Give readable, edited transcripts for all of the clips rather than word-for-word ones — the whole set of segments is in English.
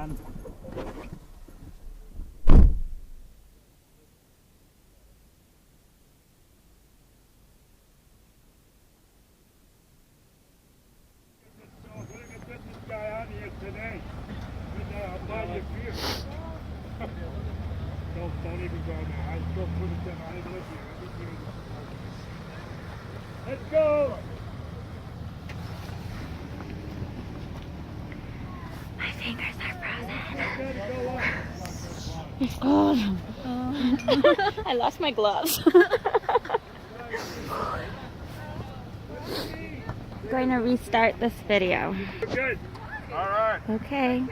done. Don't even go now. I still put it down. I didn't look here. Let's go! My fingers are frozen. It's cold. Oh. I lost my gloves. Going to restart this video. Good. All right. Okay.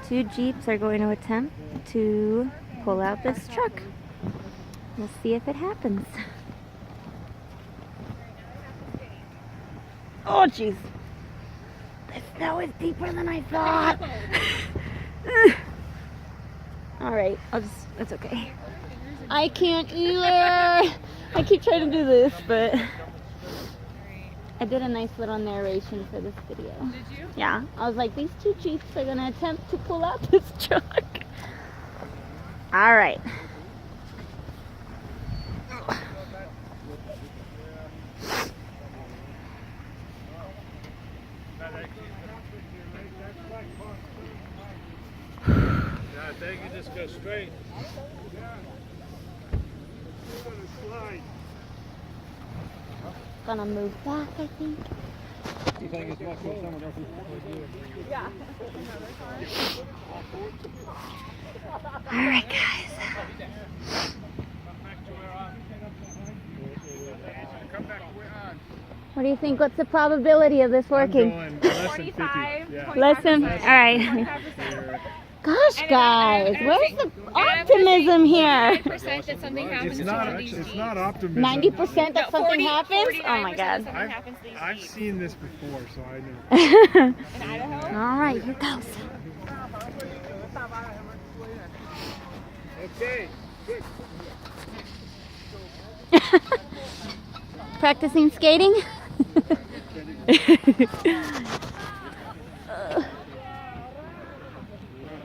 2 Jeeps are going to attempt to pull out this truck. We'll see if it happens. Oh jeez. The snow is deeper than I thought. Alright, it's okay. I can't either. I keep trying to do this, but I did a nice little narration for this video. Did you? Yeah, I was like, these 2 Jeeps are gonna attempt to pull out this truck. Alright. I think you just go straight. Gonna move back, I think. You think it's much more someone else? Yeah. Alright, guys. What do you think? What's the probability of this working? I'm going less than 50. 25. Yeah. Less than, alright. 25%. Gosh, guys, where's the optimism here? 90% that something happens It's to one not. of these It's Jeeps. not optimism. 90% that No, something 40, happens? 49% Oh my that god. something happens to these I've Jeeps. seen this before, so I know. In Idaho? Alright, here goes. Okay. Practicing skating?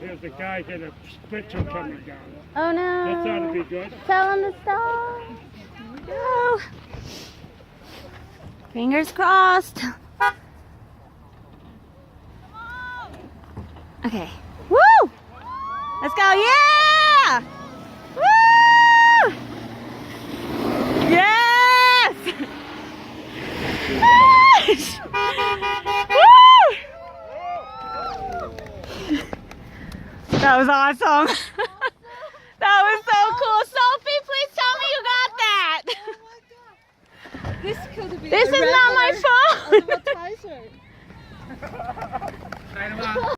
Here's the guy getting a spitzer coming down. Oh That ought to no. be good. Tell him to stop. Here we go. Fingers crossed. Okay. Woo! Let's go. Yeah! Woo! Yes! Yes! Woo! That was awesome. That was so cool. Sophie, please tell me you got that. This could be This is not my phone. a T-shirt.